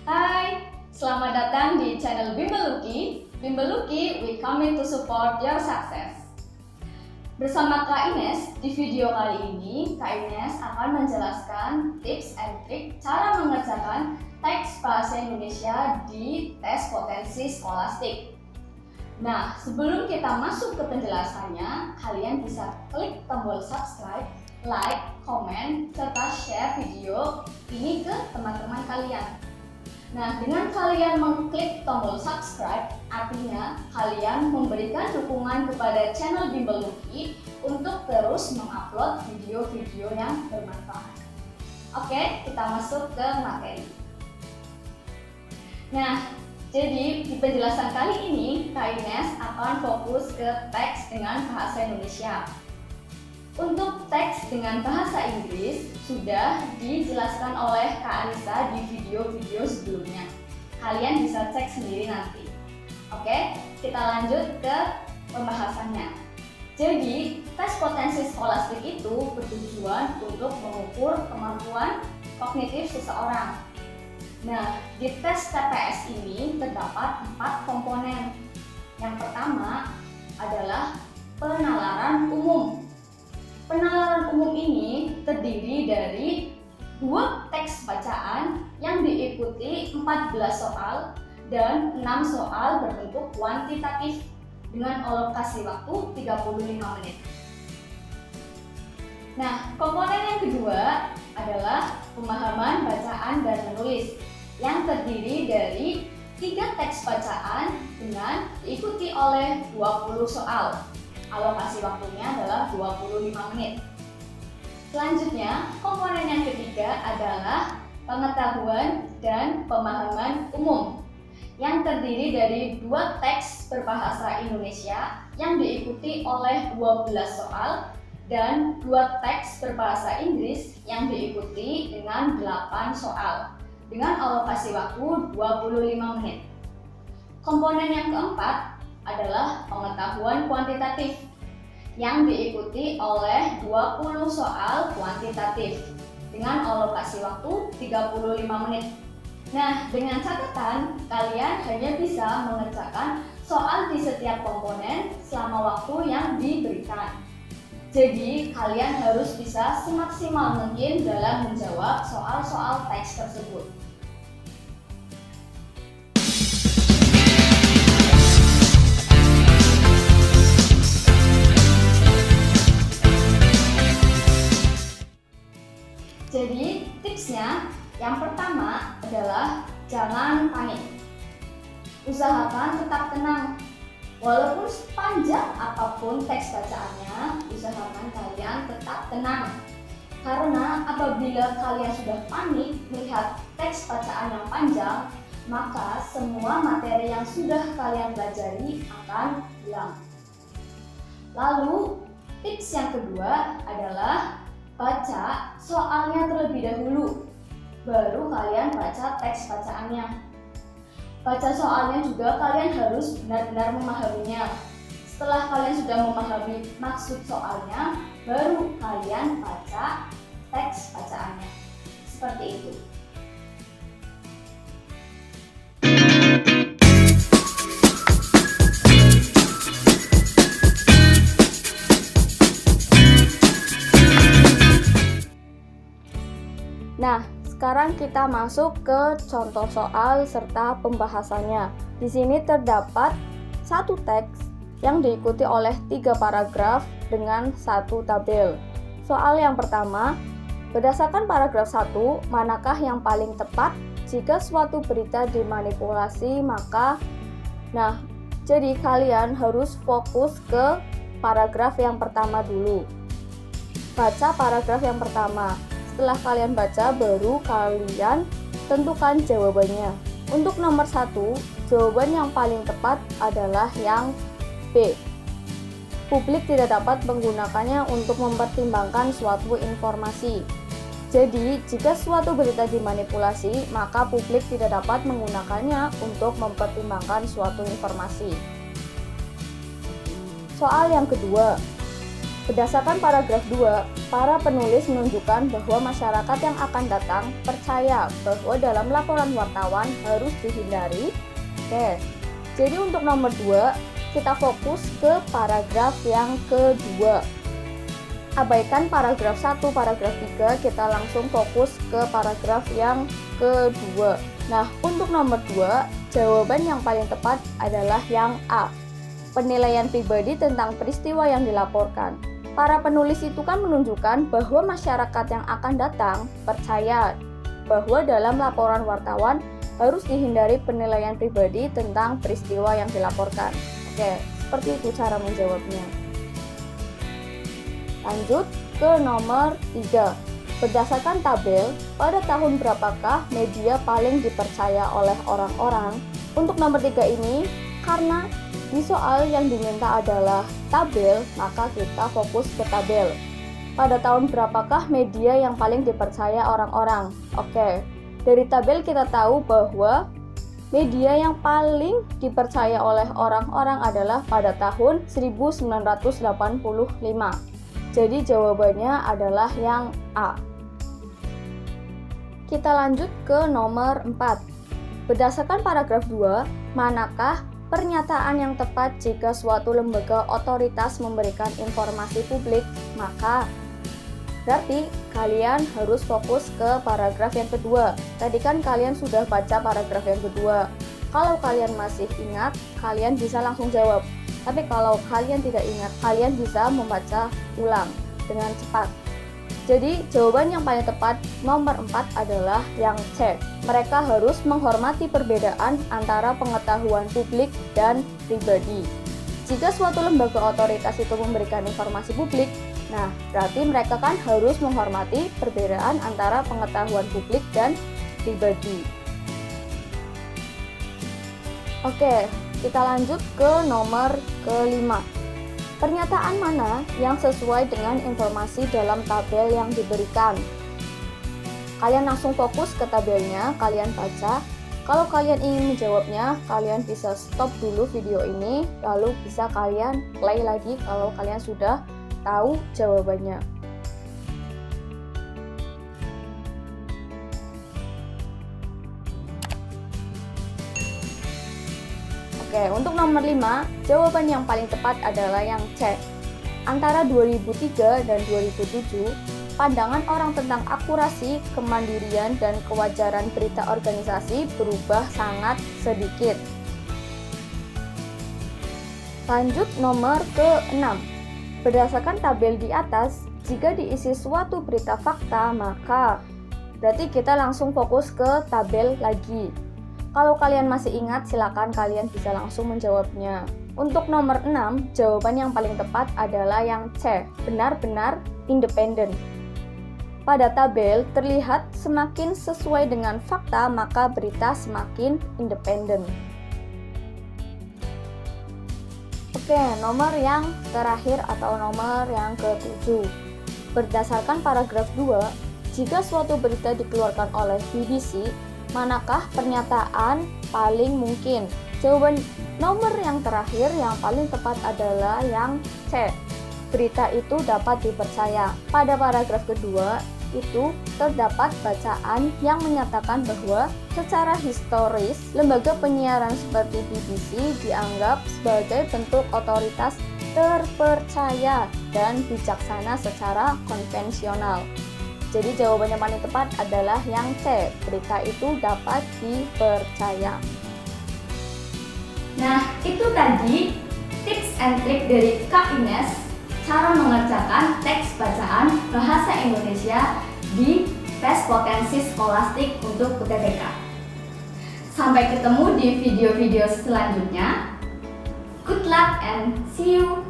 Hai, selamat datang di channel Bimbel Lucky. Bimbel Lucky, we coming to support your success. Bersama Kak Ines, di video kali ini, Kak Ines akan menjelaskan tips and trik cara mengerjakan teks bahasa Indonesia di tes potensi skolastik. Nah, sebelum kita masuk ke penjelasannya, kalian bisa klik tombol subscribe, like, komen, serta share video ini ke teman-teman kalian. Nah, dengan kalian mengklik tombol subscribe, artinya kalian memberikan dukungan kepada channel Bimbel Lucky untuk terus mengupload video-video yang bermanfaat. Oke, kita masuk ke materi. Nah, jadi di penjelasan kali ini, Kak Ines akan fokus ke teks dengan bahasa Indonesia. Untuk teks dengan bahasa Inggris sudah dijelaskan oleh Kak Anissa di video-video sebelumnya. Kalian bisa cek sendiri nanti. Oke, kita lanjut ke pembahasannya. Jadi, tes potensi skolastik itu bertujuan untuk mengukur kemampuan kognitif seseorang. Nah, di tes TPS ini terdapat 4 komponen. Yang pertama adalah penalaran umum. Penalaran umum ini terdiri dari 2 teks bacaan yang diikuti 14 soal dan 6 soal berbentuk kuantitatif dengan alokasi waktu 35 menit. Nah, komponen yang kedua adalah pemahaman bacaan dan menulis yang terdiri dari 3 teks bacaan dengan diikuti oleh 20 soal. Alokasi waktunya adalah 25 menit. Selanjutnya, komponen yang ketiga adalah pengetahuan dan pemahaman umum yang terdiri dari 2 teks berbahasa Indonesia yang diikuti oleh 12 soal dan 2 teks berbahasa Inggris yang diikuti dengan 8 soal dengan alokasi waktu 25 menit. Komponen yang keempat adalah pengetahuan kuantitatif yang diikuti oleh 20 soal kuantitatif dengan alokasi waktu 35 menit. Nah, dengan catatan kalian hanya bisa mengerjakan soal di setiap komponen selama waktu yang diberikan. Jadi, kalian harus bisa semaksimal mungkin dalam menjawab soal-soal teks tersebut. Jadi, tipsnya yang pertama adalah jangan panik. Usahakan tetap tenang. Walaupun sepanjang apapun teks bacaannya, usahakan kalian tetap tenang. Karena apabila kalian sudah panik melihat teks bacaan yang panjang, maka semua materi yang sudah kalian pelajari akan hilang. Lalu, tips yang kedua adalah baca soalnya terlebih dahulu, baru kalian baca teks bacaannya. Baca soalnya juga kalian harus benar-benar memahaminya. Setelah kalian sudah memahami maksud soalnya, baru kalian baca teks bacaannya. Seperti itu. Nah, sekarang kita masuk ke contoh soal serta pembahasannya. Di sini terdapat 1 teks yang diikuti oleh 3 paragraf dengan 1 tabel. Soal yang pertama, berdasarkan paragraf 1, manakah yang paling tepat jika suatu berita dimanipulasi maka... Nah, jadi kalian harus fokus ke paragraf yang pertama dulu. Baca paragraf yang pertama. Setelah kalian baca, baru kalian tentukan jawabannya. Untuk nomor 1, jawaban yang paling tepat adalah yang B. Publik tidak dapat menggunakannya untuk mempertimbangkan suatu informasi. Jadi, jika suatu berita dimanipulasi, maka publik tidak dapat menggunakannya untuk mempertimbangkan suatu informasi. Soal yang kedua, Berdasarkan paragraf 2, para penulis menunjukkan bahwa masyarakat yang akan datang percaya bahwa dalam laporan wartawan harus dihindari. Oke, jadi untuk nomor 2, kita fokus ke paragraf yang kedua. Abaikan paragraf 1, paragraf 3, kita langsung fokus ke paragraf yang kedua. Nah, untuk nomor 2, jawaban yang paling tepat adalah yang A. Penilaian pribadi tentang peristiwa yang dilaporkan. Para penulis itu kan menunjukkan bahwa masyarakat yang akan datang percaya bahwa dalam laporan wartawan harus dihindari penilaian pribadi tentang peristiwa yang dilaporkan. Oke, seperti itu cara menjawabnya. Lanjut ke nomor 3. Berdasarkan tabel, pada tahun berapakah media paling dipercaya oleh orang-orang? Untuk nomor 3 ini, karena di soal yang diminta adalah tabel, maka kita fokus ke tabel. Pada tahun berapakah media yang paling dipercaya orang-orang? Oke, dari tabel kita tahu bahwa media yang paling dipercaya oleh orang-orang adalah pada tahun 1985. Jadi jawabannya adalah yang A. Kita lanjut ke nomor 4. Berdasarkan paragraf 2, manakah pernyataan yang tepat jika suatu lembaga otoritas memberikan informasi publik? Maka berarti kalian harus fokus ke paragraf yang kedua. Tadi kan kalian sudah baca paragraf yang kedua. Kalau kalian masih ingat, kalian bisa langsung jawab. Tapi kalau kalian tidak ingat, kalian bisa membaca ulang dengan cepat. Jadi jawaban yang paling tepat nomor 4 adalah yang C. Mereka harus menghormati perbedaan antara pengetahuan publik dan pribadi. Jika suatu lembaga otoritas itu memberikan informasi publik, nah berarti mereka kan harus menghormati perbedaan antara pengetahuan publik dan pribadi. Oke, kita lanjut ke nomor kelima. Pernyataan mana yang sesuai dengan informasi dalam tabel yang diberikan? Kalian langsung fokus ke tabelnya, kalian baca. Kalau kalian ingin menjawabnya, kalian bisa stop dulu video ini, lalu bisa kalian play lagi kalau kalian sudah tahu jawabannya. Oke, untuk nomor 5, jawaban yang paling tepat adalah yang C. Antara 2003 dan 2007, pandangan orang tentang akurasi, kemandirian, dan kewajaran berita organisasi berubah sangat sedikit. Lanjut nomor ke-6. Berdasarkan tabel di atas, jika diisi suatu berita fakta, maka berarti kita langsung fokus ke tabel lagi. Kalau kalian masih ingat, silakan kalian bisa langsung menjawabnya. Untuk nomor 6, jawaban yang paling tepat adalah yang C, benar-benar independen. Pada tabel terlihat semakin sesuai dengan fakta, maka berita semakin independen. Oke, nomor yang terakhir atau nomor yang ke-7. Berdasarkan paragraf 2, jika suatu berita dikeluarkan oleh BBC, manakah pernyataan paling mungkin? Jawaban nomor yang terakhir yang paling tepat adalah yang C. Berita itu dapat dipercaya. Pada paragraf kedua, itu terdapat bacaan yang menyatakan bahwa secara historis, lembaga penyiaran seperti BBC dianggap sebagai bentuk otoritas terpercaya dan bijaksana secara konvensional. Jadi jawabannya paling tepat adalah yang C, berita itu dapat dipercaya. Nah, itu tadi tips and trik dari Kak Ines cara mengerjakan teks bacaan bahasa Indonesia di tes potensi skolastik untuk UTBK. Sampai ketemu di video-video selanjutnya. Good luck and see you!